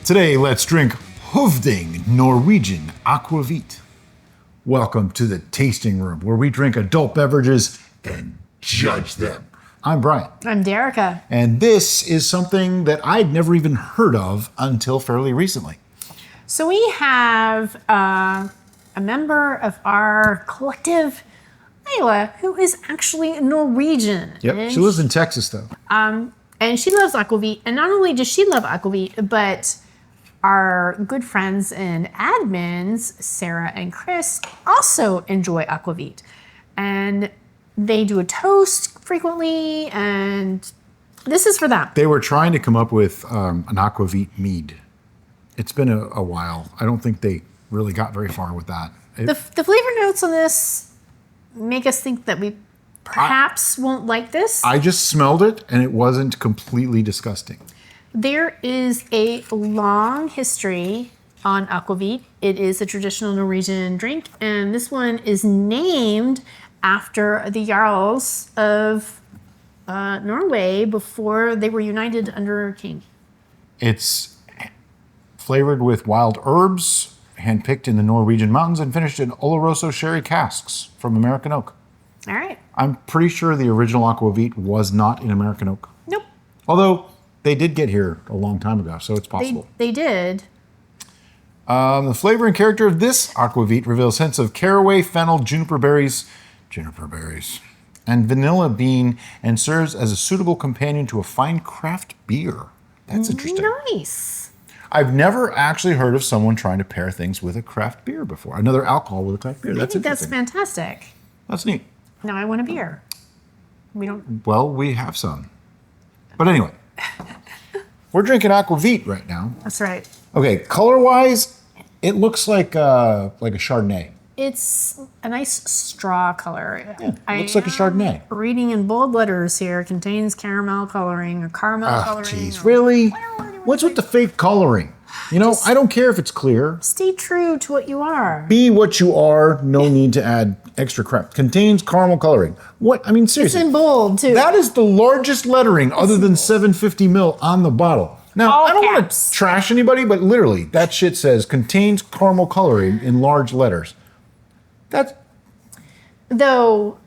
Today, let's drink Høvding Norwegian Aquavit. Welcome to the tasting room, where we drink adult beverages and judge them. I'm Brian. I'm Derica. And this is something that I'd never even heard of until fairly recently. So we have a member of our collective, Ayla, who is actually Norwegian. Yep, she lives in Texas, though. And she loves Aquavit. And not only does she love Aquavit, but our good friends and admins, Sarah and Chris, also enjoy Aquavit. And they do a toast frequently, and this is for them. They were trying to come up with an Aquavit mead. It's been a while. I don't think they really got very far with that. The flavor notes on this make us think that we perhaps won't like this. I just smelled it, and it wasn't completely disgusting. There is a long history on Aquavit. It is a traditional Norwegian drink, and this one is named after the Jarls of Norway before they were united under a king. It's flavored with wild herbs, handpicked in the Norwegian mountains, and finished in Oloroso sherry casks from American oak. All right. I'm pretty sure the original Aquavit was not in American oak. Nope. Although they did get here a long time ago, so it's possible. They did. The flavor and character of this Aquavit reveals hints of caraway, fennel, juniper berries, and vanilla bean, and serves as a suitable companion to a fine craft beer. That's interesting. Nice. I've never actually heard of someone trying to pair things with a craft beer before. Another alcohol with a craft beer. I think that's interesting. fantastic. That's neat. Now I want a beer. We don't. Well, we have some. But anyway, we're drinking Aquavit right now. That's right. Okay, color-wise, it looks like a Chardonnay. It's a nice straw color. Yeah, it looks like a Chardonnay. Reading in bold letters here, contains caramel coloring or caramel coloring. Jeez, really? What's with the fake coloring? You know, I don't care if it's clear. Stay true to what you are. Be what you are. No need to add extra crap. Contains caramel coloring. What? I mean, seriously. It's in bold, too. That is the largest lettering other than 750 mil on the bottle. Now, All I don't want caps. to trash anybody, but literally, that shit says contains caramel coloring in large letters. That's... Though,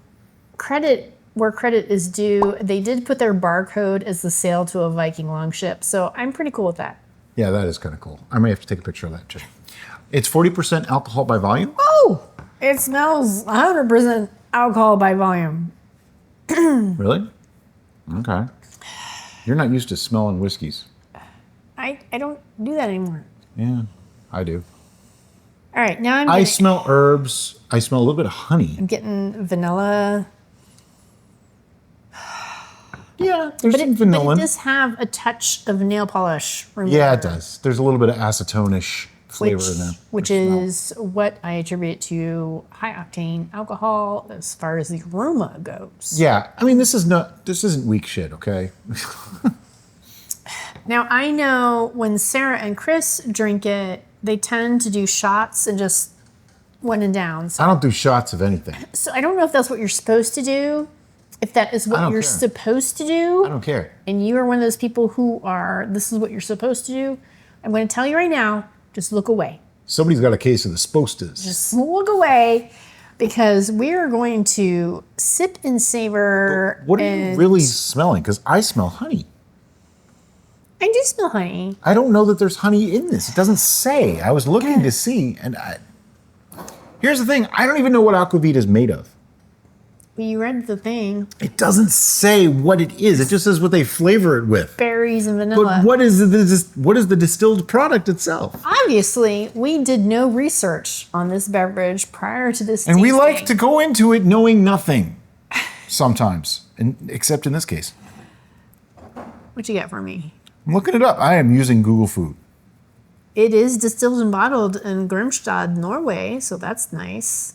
credit where credit is due, they did put their barcode as the sail to a Viking longship, so I'm pretty cool with that. Yeah, that is kind of cool. I may have to take a picture of that, too. It's 40% alcohol by volume. Oh! It smells 100% alcohol by volume. Really? Okay. You're not used to smelling whiskeys. I don't do that anymore. Yeah, I do. All right, now I smell herbs. I smell a little bit of honey. I'm getting vanilla. Yeah, there's some vanilla. But it does have a touch of nail polish remover. Yeah, it does. There's a little bit of acetone-ish flavor in there. Which is what I attribute to high octane alcohol as far as the aroma goes. Yeah, I mean, this isn't weak shit, okay? Now, I know when Sarah and Chris drink it, they tend to do shots and just one and down. I don't do shots of anything. So I don't know if that's what you're supposed to do, if that is what you're supposed to do. I don't care. And you are one of those people who are, this is what you're supposed to do. I'm going to tell you right now, just look away. Somebody's got a case of the supposed-tos. Just look away, because we're going to sip and savor. What are you really smelling? Because I smell honey. I do smell honey. I don't know that there's honey in this. It doesn't say. I was looking to see, and here's the thing. I don't even know what Aquavit is made of. Well, you read the thing. It doesn't say what it is. It just says what they flavor it with. Berries and vanilla. But what is the distilled product itself? Obviously, we did no research on this beverage prior to this And we tasting. like to go into it knowing nothing sometimes, except in this case. What you got for me? I'm looking it up. I am using Google Food. It is distilled and bottled in Grimstad, Norway, so that's nice.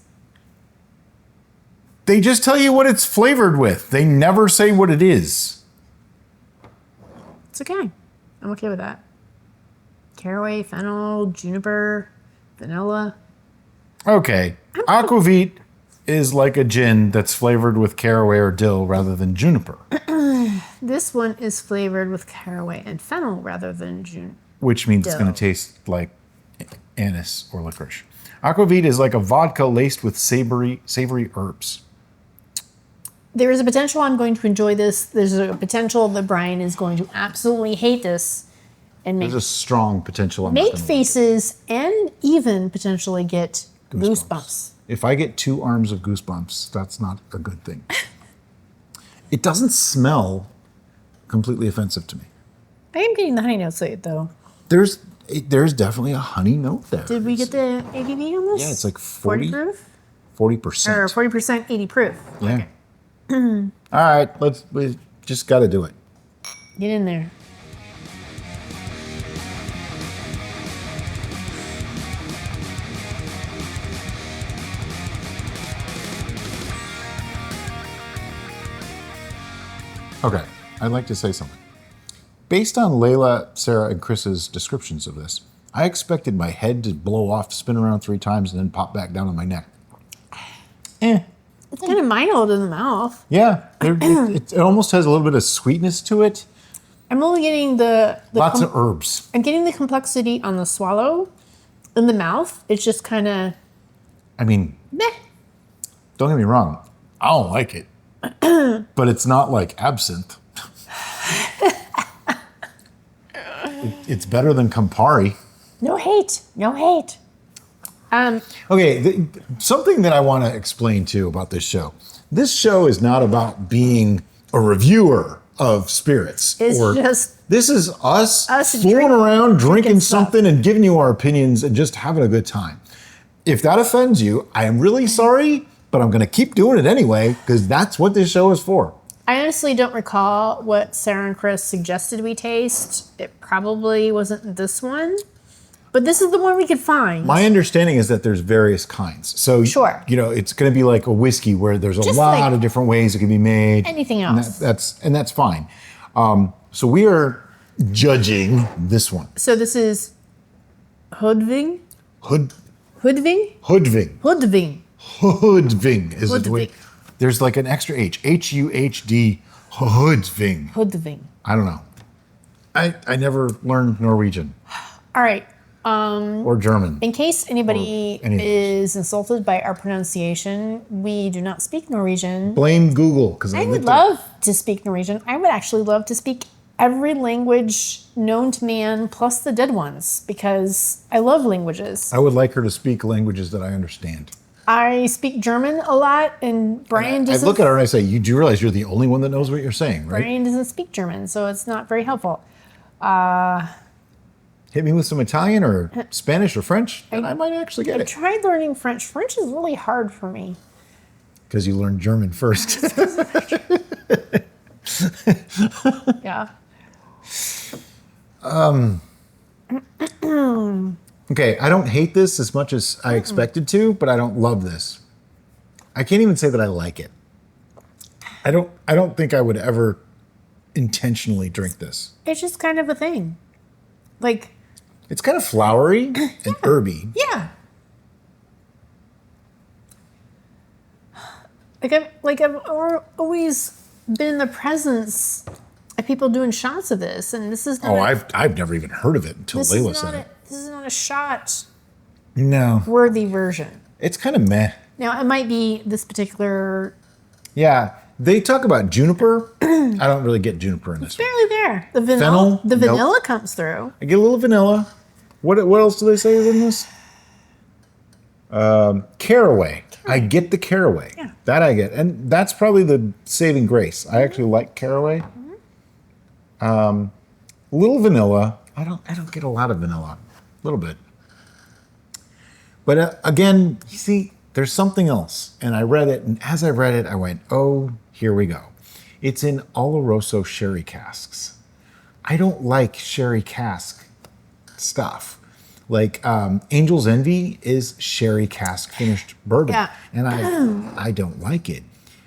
They just tell you what it's flavored with. They never say what it is. It's okay. I'm okay with that. Caraway, fennel, juniper, vanilla. Okay. Aquavit is like a gin that's flavored with caraway or dill rather than juniper. This one is flavored with caraway and fennel rather than which means it's going to taste like anise or licorice. Aquavit is like a vodka laced with savory herbs. There is a potential I'm going to enjoy this. There's a potential that Brian is going to absolutely hate this and make There's a strong potential. make faces and even potentially get goosebumps. If I get 2 arms of goosebumps, that's not a good thing. It doesn't smell completely offensive to me. I am getting the honey notes though. There's definitely a honey note there. Did we get the ABV on this? Yeah, it's like 40 proof? 40%. Or 40%, 80 proof. Yeah. Okay. All right, we just got to do it. Get in there. Okay, I'd like to say something. Based on Layla, Sarah, and Chris's descriptions of this, I expected my head to blow off, spin around 3 times, and then pop back down on my neck. It's kind of mild in the mouth. Yeah, it almost has a little bit of sweetness to it. I'm only getting the Lots of herbs. I'm getting the complexity on the swallow. In the mouth, it's just kind of I mean, meh. don't get me wrong, I don't like it. But it's not like absinthe. It's better than Campari. No hate. No hate. Okay, something that I want to explain too about this show. This show is not about being a reviewer of spirits. It's just this is us drinking around drinking stuff. something and giving you our opinions and just having a good time. If that offends you, I am really sorry, but I'm going to keep doing it anyway because that's what this show is for. I honestly don't recall what Sarah and Chris suggested we taste. It probably wasn't this one, but this is the one we could find. My understanding is that there's various kinds. So, Sure. It's going to be like a whiskey where there's a Just lot like of different ways it can be made. anything And else. that's fine. So we are judging this one. So this is Høvding? Høvding Høvding? Høvding. is the way. Høvding. There's like an extra H. H-U-H-D. Høvding. Høvding. I don't know. I never learned Norwegian All right. or German. In case anybody Or any of those. is insulted by our pronunciation, we do not speak Norwegian. Blame Google because I would love to speak Norwegian. I would actually love to speak every language known to man plus the dead ones because I love languages. I would like her to speak languages that I understand. I speak German a lot, and Brian I doesn't. look at her and I say, "You do realize you're the only one that knows what you're saying, right?" Brian doesn't speak German, so it's not very helpful. Hit me with some Italian or Spanish or French, and I might actually get I it. tried learning French. French is really hard for me. Because you learned German first. Yeah. Okay, I don't hate this as much as I expected to, but I don't love this. I can't even say that I like it. I don't think I would ever intentionally drink this. It's just kind of a thing. Like, It's kind of flowery and herby. yeah. I've always been in the presence of people doing shots of this, and this is not I've never even heard of it until this is Layla not said a, it. this is not a shot No, worthy version. it's kind of meh. Now it might be this particular Yeah, they talk about juniper. I don't really get juniper in this one. barely there. The vanilla, Fennel? the Nope. vanilla comes through. I get a little vanilla. What else do they say is in this? Caraway. I get the caraway. Yeah. That I get. And that's probably the saving grace. I actually like caraway. Little vanilla. I don't get a lot of vanilla. A little bit. But again, you see, there's something else. And I read it, and as I read it, I went, oh, here we go. It's in Oloroso sherry casks. I don't like sherry cask stuff. Like Angel's Envy is sherry cask finished bourbon. Yeah. And I don't like it.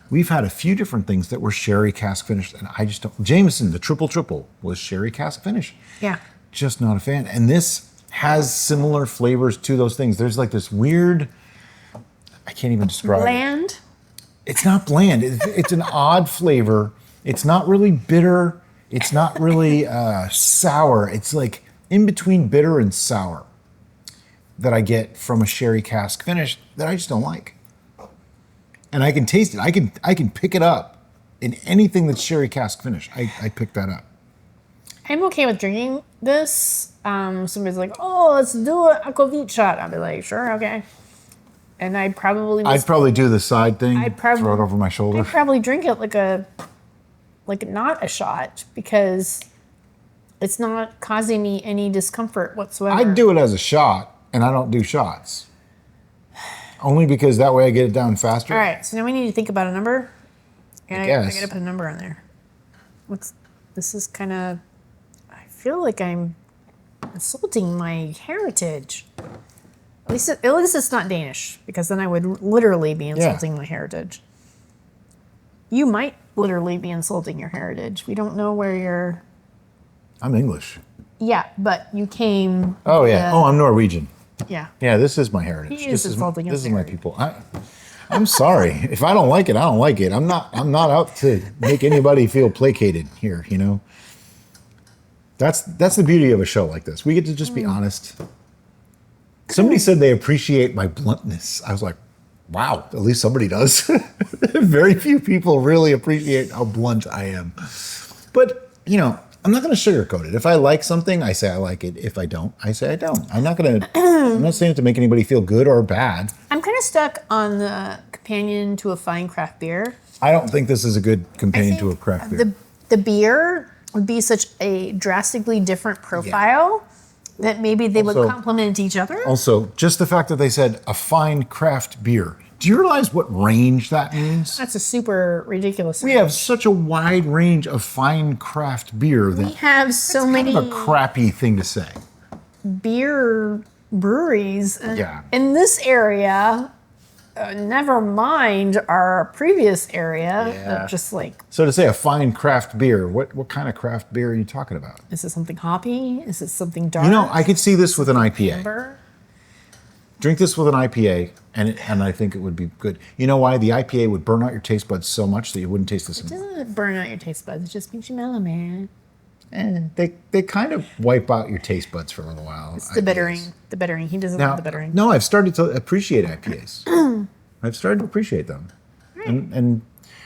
We've had a few different things that were sherry cask finished, and I just don't. Jameson, the triple was sherry cask finished. Yeah. Just not a fan. And this has similar flavors to those things. There's like this weird, I can't even describe it. Bland. It's not bland. It's an odd flavor. It's not really bitter. It's not really sour. It's like, in between bitter and sour that I get from a sherry cask finish that I just don't like. And I can taste it. I can pick it up in anything that's sherry cask finish. I pick that up. I'm okay with drinking this. Somebody's like, "Oh, let's do an aquavit shot." I'll be like, "Sure, okay." And I'd probably do the side thing. Throw it over my shoulder. I'd probably drink it like not a shot because it's not causing me any discomfort whatsoever. I'd do it as a shot, and I don't do shots. Only because that way I get it down faster. All right, so now we need to think about a number. And I guess. gotta put a number on there. This is kind of, I feel like I'm insulting my heritage. At least it's not Danish, because then I would literally be insulting my heritage. You might literally be insulting your heritage. We don't know where you're... I'm English. Yeah, but you came... Oh, yeah. I'm Norwegian. Yeah. Yeah, this is my heritage. He is insulting This is my people. I'm sorry. If I don't like it, I don't like it. I'm not out to make anybody feel placated here, you know? That's the beauty of a show like this. We get to just be honest. Somebody said they appreciate my bluntness. I was like, wow, at least somebody does. Very few people really appreciate how blunt I am. But, you know, I'm not going to sugarcoat it. If I like something, I say I like it. If I don't, I say I don't. I'm not saying it to make anybody feel good or bad. I'm kind of stuck on the companion to a fine craft beer. I don't think this is a good companion to a craft beer. The beer would be such a drastically different profile that maybe they would complement each other. Also, just the fact that they said a fine craft beer. Do you realize what range that means? That's a super ridiculous We have such a wide range of fine craft beer that we have so many kind of a crappy thing to say. beer breweries in this area. Never mind our previous area. Just like, So to say a fine craft beer, what kind of craft beer are you talking about? is it something hoppy? Is it something dark? You know, I could see this with an IPA. Amber? Drink this with an IPA, and I think it would be good. You know why? The IPA would burn out your taste buds so much that you wouldn't taste this anymore. It doesn't burn out your taste buds. It just makes you mellow, man. They kind of wipe out your taste buds for a little while. It's the bittering. The bittering. He doesn't like the bittering. No, I've started to appreciate IPAs. I've started to appreciate them. Right. And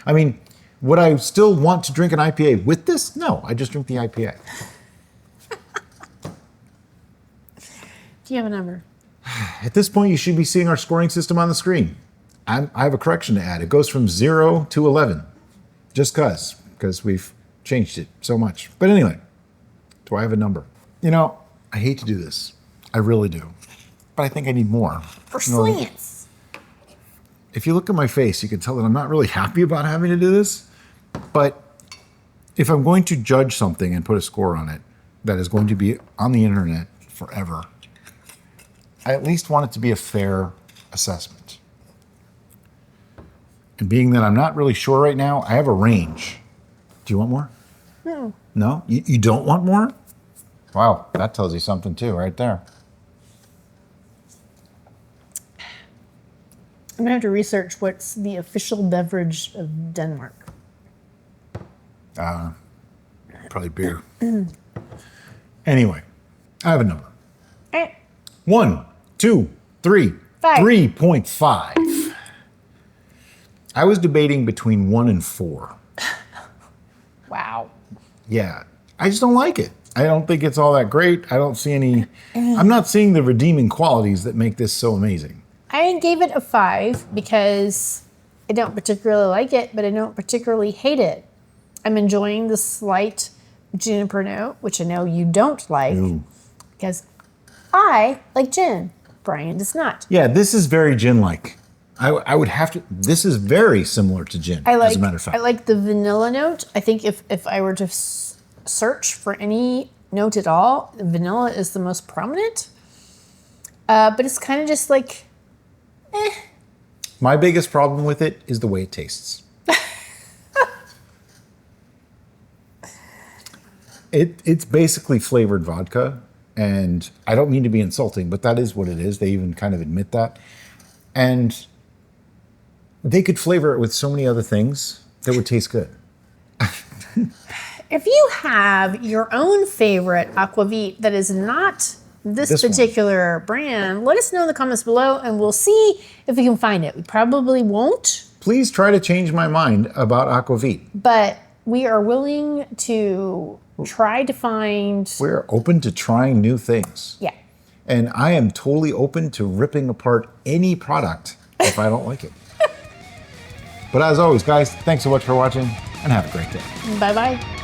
I mean, would I still want to drink an IPA with this? No, I just drink the IPA. Do you have a number? At this point, you should be seeing our scoring system on the screen. I have a correction to add. It goes from 0 to 11, just because we've changed it so much. But anyway, do I have a number? You know, I hate to do this. I really do. But I think I need more. For science. If you look at my face, you can tell that I'm not really happy about having to do this. But if I'm going to judge something and put a score on it that is going to be on the internet forever, I at least want it to be a fair assessment. And being that I'm not really sure right now, I have a range. Do you want more? No. No? You don't want more? Wow, that tells you something too, right there. I'm gonna have to research what's the official beverage of Denmark. Probably beer. Anyway, I have a number. Eh. 1, 2, 3, 5. 3.5. I was debating between 1 and 4. Wow. Yeah, I just don't like it. I don't think it's all that great. I don't see any, I'm not seeing the redeeming qualities that make this so amazing. I gave it a 5 because I don't particularly like it, but I don't particularly hate it. I'm enjoying the slight juniper note, which I know you don't like, because I like gin. Brian does not. Yeah, this is very gin-like. I would have to, this is very similar to gin, as a matter of fact. I like the vanilla note. I think if I were to search for any note at all, vanilla is the most prominent. But it's kind of just like, eh. My biggest problem with it is the way it tastes. It's basically flavored vodka, and I don't mean to be insulting, but that is what it is. They even kind of admit that. And they could flavor it with so many other things that would taste good. If you have your own favorite Aquavit that is not this particular brand, let us know in the comments below and we'll see if we can find it. We probably won't. Please try to change my mind about Aquavit. But we are willing to try to find... We're open to trying new things. Yeah. And I am totally open to ripping apart any product if I don't like it. But as always, guys, thanks so much for watching and have a great day. Bye-bye.